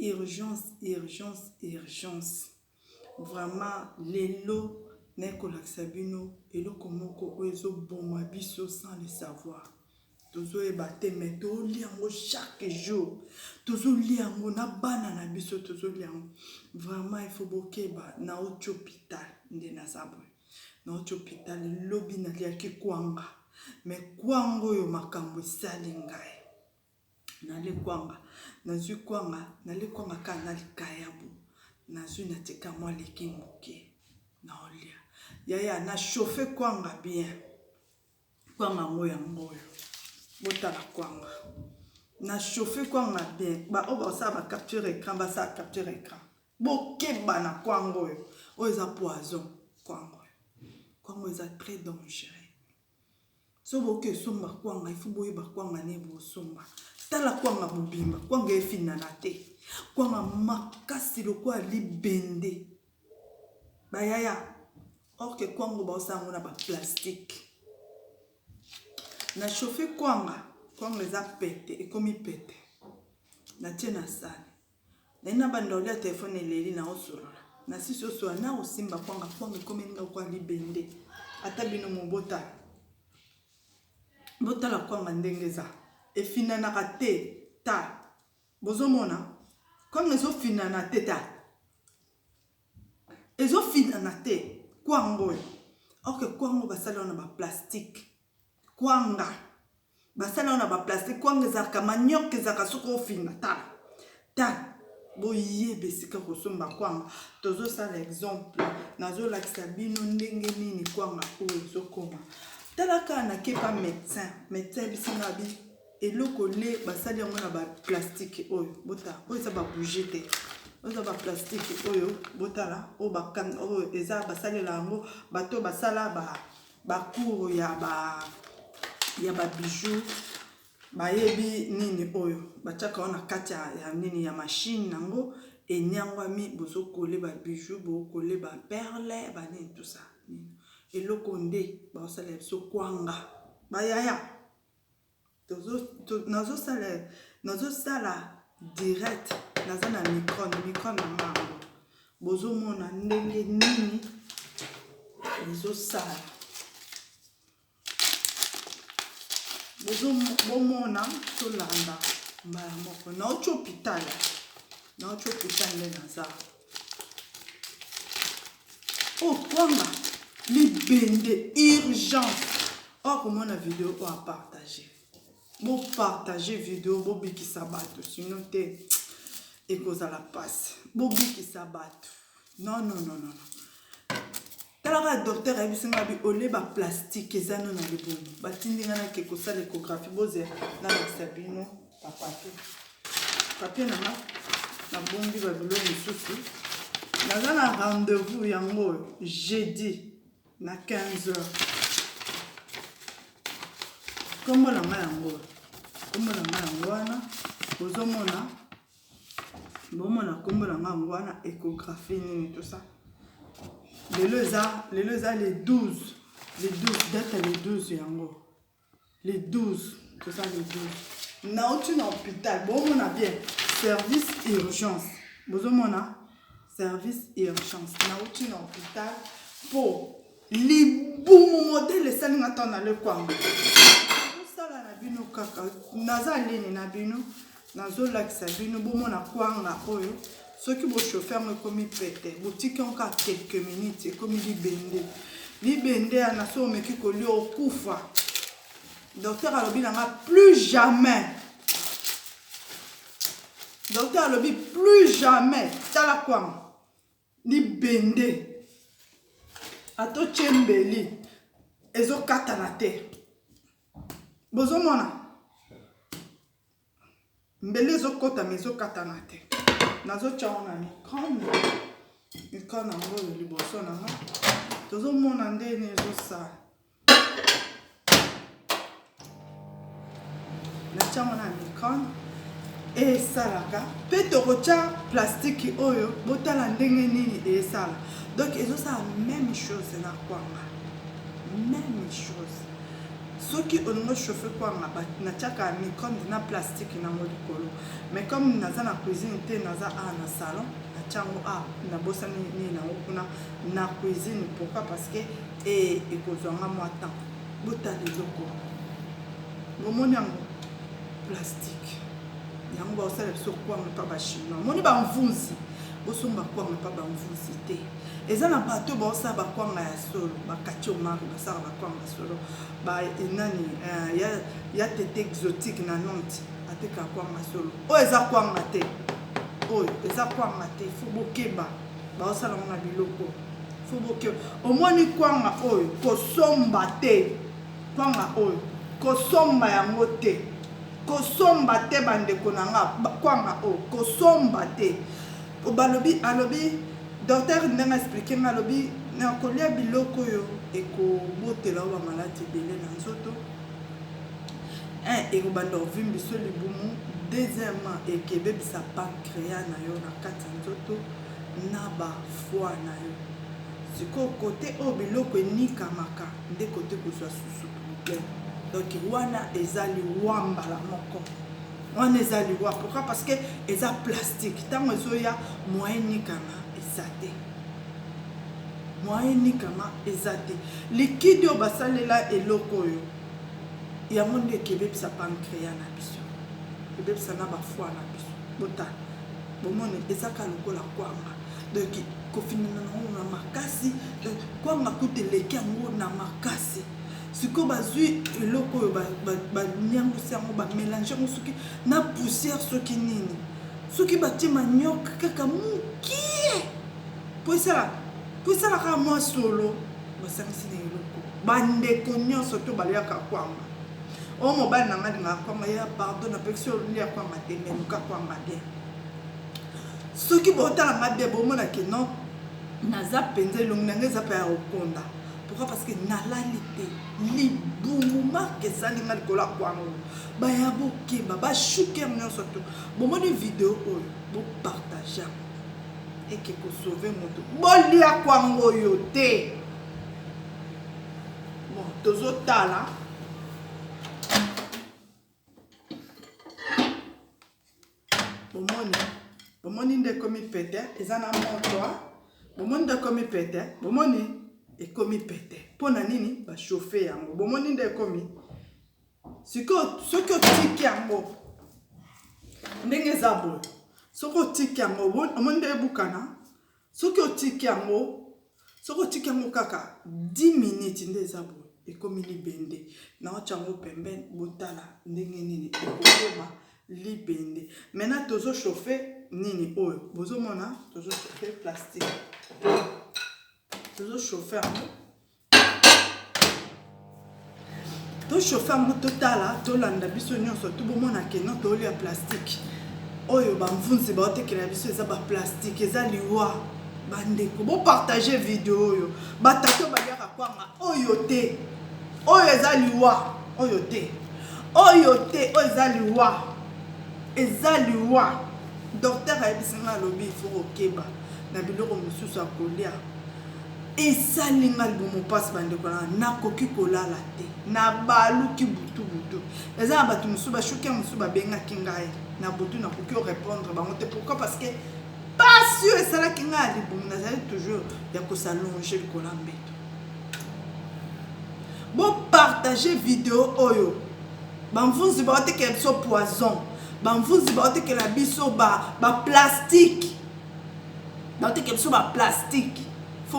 urgence, urgence, urgence. Vraiment, les lots n'est que l'axabino et le komoko oezo boma biso sans le savoir. Tozo ebate mais to liango chaque jour. Tozo liango na bana na biso tozo liango. Vraiment il faut bokeba na hôpital nde na sabwe. Na hôpital lobi na liaki kwanga. Mais kwango yo makambo sali ngai. Na le kwanga. Na zu kwanga, na le kwanga kana likayabu. Na zu na tika mwa leki moke. Na olia. Yaya na chauffe kwanga bien. Kwanga ngoya ngoyo. Bota la kwanga. Na chauffe kwanga bien. Ba oba sa ba capture écran, ba sa capture écran. Bokeba na kwango yo. Oza poison kwango yo. Kwango eza très dangereux. So boke somba kwanga, il faut boyeba kwanga ne bo somba. Tala kwanga mobimba, kwanga efina na te. Kwanga makasi lokwa libende. Ba yaya. Or que kwanga ba osango na ba plastique. Na chauffe kwanga eza pete, ekomi pete. Na tie na sale. Na ina bandoli ya telefone eleli na osolola. Na sisi osolola na osimba kwanga ekomi nga kwa libende. Ata bino mobota. Bota la kwanga ndenge eza. Efina na kate ta. Bozomona kwanga ezo fina na te ta. Ezo fina na te kwango. Or que kwango basala na ba plastique. Kwanga basala na ba plastique kwanga ezaka manioc ezaka soko ofina ta boyebe sika kosomba kwanga tozo sala exemple nazo lakisa bino ndenge nini kwanga oyo ezokoma talaka na kepa médecin bisinga bi eloko le basali yango na ba plastique oyo bota oyo eza ba bouger te oyo ba plastique oyo botala o ba kan oyo eza basali la yango bato basala ba cours ya ba bijoux bayebi nini oyo bachaka ona kati ya nini ya machine nango enyangwami bozokole ba bijoux bokole ba perle ba nini tout ça eloko nde basala biso kwanga bayaya nazo sala direct naza na micro na mango bozomona ndenge nini ezosala bomona tolanda mbala moko na hôpital le naza kwanga libende urgence comment la vidéo à partager bon partager vidéo bobikisa bato sinon te ekoza la passe bobikisa bato non talaka docteur abisinga bi oleba plastique ezano na libomo batindinga na ke kosala échographie boze na sabino papier na bombi ba bilo misusu naza na rendez-vous yango jeudi na 15h kombo na yango wana bozomona bomona kombo na yango wana échographie nini tout ça lelo eza les 12 date les 12 yango les 12 tout ça les 12 na uti na hôpital bomona bien service urgence bozomona service urgence na uti na hôpital po libumu modèle salinga tona le kwanga sala na bino kaka naza leni na bino nazo lakisa bino bomona kwanga oyo soki bo chauffeur me komi pete boutique encore quelques minutes et comme libende ana so meki ko li okufa docteur alobi nanga plus jamais tala kwanga libende ato chembeli ezo katana te bozomona mbele ezo kota mezo katana te nazo chaona micro nango liboso nanga tozomona ndeni ezosala nachamona micro esalaka mpe tokotya plastique oyo botala ndenge nini esala donc ezosala même chose na kwanga même chose Ce qui on chauffe quoi na tiaka micro-ondes na plastique na molikolo. Mais comme naza na cuisine te naza na salon, na tiango na bossa ni na okuna na cuisine. Pourquoi? Parce que et kozanga moi temps. Bota les loko. Momoni yango plastique. Yango ba osala biso kwa pa ba chinois. Moni ba mvunzi. Bosomba kwa pa ba mvunzi te. Eza na bato ba osala ba kwa ya solo, ba katio mari ba sala ba kwa solo. Ba nani ya tete exotique na Nantes ateka kwa solo. O eza kwa te. O eza kwa te. Faut bokeba. Ba osala na biloko. Faut bokeba. Omoni kwa oyo kosomba te. Kwa oyo kosomba yango te. Kosomba te bandeko na nga kwanga o kosomba te obalobi alobi docteur ndenge expliquer nga alobi na kolia biloko yo ekobotela ba maladi belé na nzoto ekobanda ovimbi biso libumu. Deuxièmement ekebebisa pancréas na yo na kati ya nzoto na ba foie na yo. Siko kote o biloko enikamaka nde kote kozwa susu problème. Donc wana ezali wamba la moko. Wana ezali wa. Pourquoi? Parce que eza plastique. Tango ezoya moyen nikama ezate. Moyen nikama ezate. Liquide yo basalela eloko yo. Ya monde kebebisa pancréas na biso. Kebebisa na ba foie na biso. Bota. Bomone ezaka lokola kwanga. Donc kofinina na makasi. Donc kwanga kuteleki yango na makasi. Siko bazui eloko ba nyango sango ba mélanger musuki na poussière soki nini soki batie manioc kaka mukie po sala ka moi solo basangisi na eloko bandeko nyonso to baliaka kwanga o mobali na ngadi na kwanga ya pardon na pexio lia kwanga te mais ka kwanga bien soki botala mabe bomona ke non naza penze longnanga za pa ya okonda. Pourquoi? Parce que nalalité libumuma que ça ni mal kola kwango ba ya bokeba ba shuker nyonso to bomoni vidéo oyo bo partager et que ko sauver moto bolia kwango yo te. Bon tozo tala bomoni nde komi pete ezana moto bomoni nde komi pete bomoni ekomi pete pona nini ba chauffer yango bomoni nde ekomi siko soki otiki yango ndenge za boy soko otiki yango omoni nde ebukana soki otiki yango kaka 10 minutes nde za boy ekomi libende na ochango pembeni botala ndenge nini ekoma libende. Maintenant tozo chauffer nini oyo bozomona tozo chauffer plastique. Toujours chauffer en total to landa biso nyonso to bomona ke no to lia plastique oyo ba mvunzi ba otekela biso eza ba plastique eza liwa bandeko bo partager vidéo oyo batato baliaka kwanga oyo te oyo eza liwa oyo te oyo eza liwa docteur ayebisinga alobi il faut okeba na biloko mosusu akolia. Et ça lingal bomo passe bandeko na koki kolala te na baluki butu eza batu musuba shuki musuba benga kingaye na butu na koki répondre bango te. Pourquoi? Parce que pas sûr et ça la kinga libumu nazali toujours ya ko s'allonger le kolambeto bo partager vidéo oyo bamvuzi ba te ke biso poison bamvuzi ba te ke la biso ba plastique ba te ke biso ba plastique. Il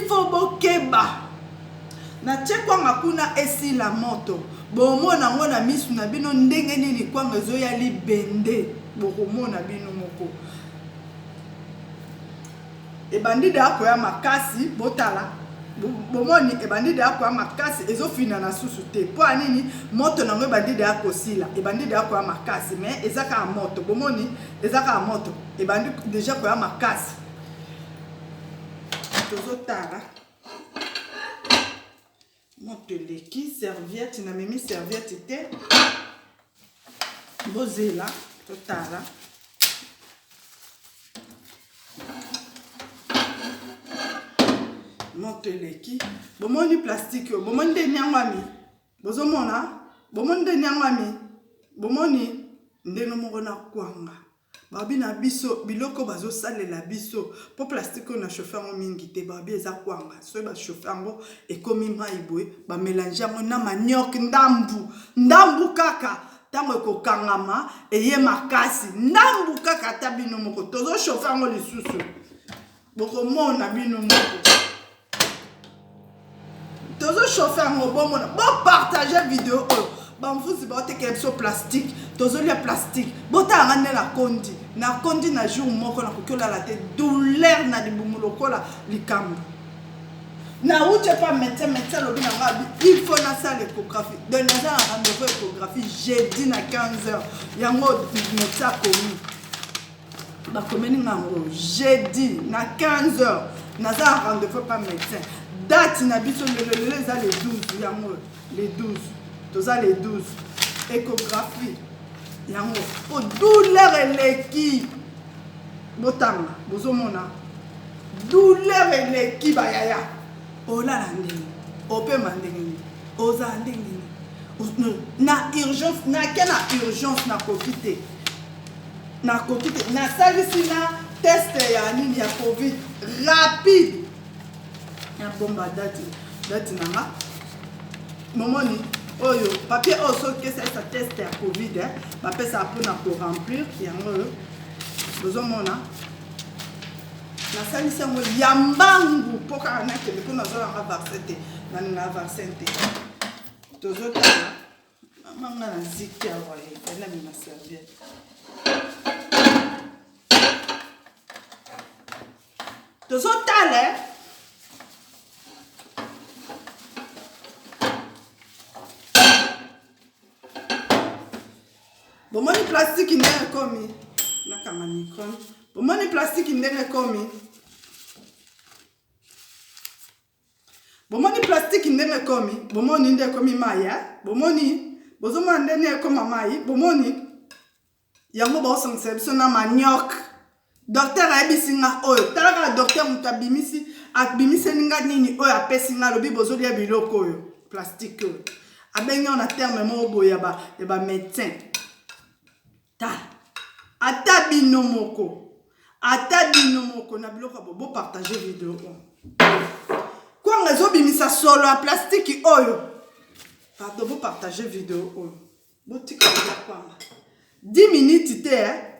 faut bokeba na chekwanga kuna esi la moto bomona ngona misu na bino ndenge nini kwanga zoya libende bokomona bino moko ebandide akoya makasi botala bomoni ebandide akoya makasi ezofina na susu te po anini moto nango ebandide akosila ebandide akoya makasi mais ezaka moto bomoni ezaka moto ebandi déjà koya makasi. Tozotala moteleki serviette na memi serviette te bozela totala monte leki bomoni plastique bomoni de nyangwami bozomona bomoni de nyangwami bomoni ndeno moko na kwanga babi na biso biloko bazo salela biso po plastique na chauffer ngo mingi te babi eza kwanga so ba chauffer ngo ekomi mai boye ba mélanger ngo na manioc ndambu kaka tango ekokangama eye makasi ndambu kaka ta bino moko tozo chauffer ngo lisusu bokomona bino moko tozo chauffer ngo bomona bo partager vidéo bamfuzi baoteke biso plastique tozolia plastique botanga nde na kondi na jour moko na koki olala te douleur na libumu lokola likambo na uche pa médecin lobi na ngabi il faut nasala échographie donc naza na rendez-vous échographie jeudi na 15h yango médecin akomi bakomeni ngango jeudi na 15h naza na rendez-vous pa médecin date na biso lelo eza le 12 yango le 12 toza les 12 échographie yango o douleur eleki botanga bozomona douleur eleki bayaya olala ndenge opema ndenge oza ndenge na urgence nake na urgence na covid te nasalisi na test ya nini ya covid rapide ya bomba date nanga momoni oyo papier oyo soki esalisa test ya covid bapesaka mpona koremplir yango bozomona nasalisi yango ya mbangu mpo kaka nakende mpo nazolanga vaccin te naninga vaccin te tozotala manga na ziki awa elami na serviette tozotala bomoni plastique ndenge komi nakanga micro bomoni plastique ndenge komi bomoni plastique ndenge komi bomoni ndenge komi mai bomoni bozomona ndenge koma mai bomoni yango baosangisa biso na manioc docteur ayebisi nga oyo talaka docteur moto abimiseli nga nini oyo apesi nga lobi bozolia biloko oyo plastique oyo abengi na terme moko boye ya bamédecin tala ata bino moko na biloko bo partager vidéo kwanga ezobimisa solo ya plastique oyo pardon bo partager vidéo oyo botika kwanga 10 minutes te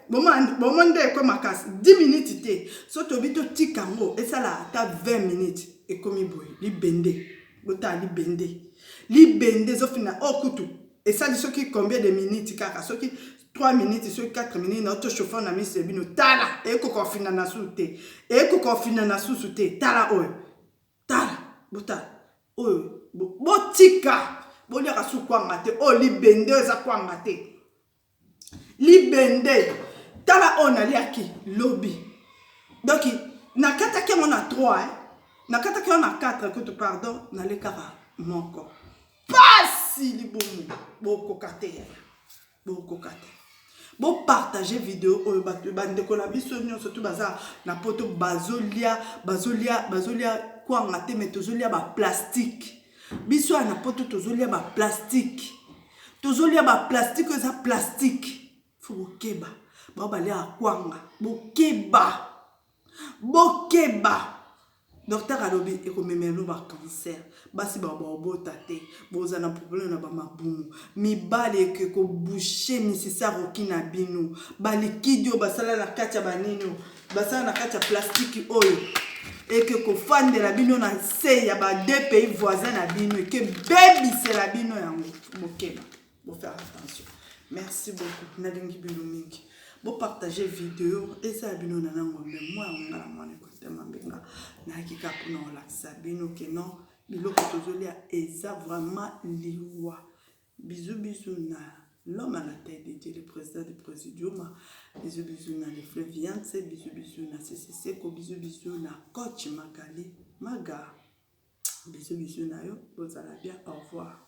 bomonde eko makasi 10 minutes te so tobi totika ngo esala ata 20 minutes ekomi boye libende botala libende ezofina okutu esali soki combien de minutes kaka soki 3 minutes soki 4 minutes na oto chauffeur na mise bino tala ekokofina na susu te tala oyo tala botala oyo botika boliaka su kwanga te oyo libende eza kwanga te libende tala oyo naliaki lobi donc nakataki yango na 3 nakataki yango na 4 kutu pardon nalekaka moko pasi libomu bokoka te bo partager vidéo oyo bato bandeko na biso nyonso to baza na poto bazolia kwanga te mais tozolia ba plastique biso na poto tozolia ba plastique eza plastique fo bokeba babalia kwanga bokeba docteur alobi ekomemelo ba cancer basi babota te boza na problème na ba mabumu mibale ke ko boucher misisa roki na bino balikidio basala na kacha banino basala na kacha plastique oyo et que ko fandela bino na se ya ba deux pays voisins na bino et que baby c'est la bino yango bokeba bo faire attention merci beaucoup nalingi bino mingi bo partager vidéo et ça bino na nango mais moi on a mwana côté mambenga na kika pour relaxer bino que non biloko tozolia eza vraiment liwa bisous na l'homme à la tête de Dieu, le président du présidium, bisous na les Flaviens, bisous na CCC, bisous na coach Magali Maga, bisous na yo, vous allez bien, au revoir.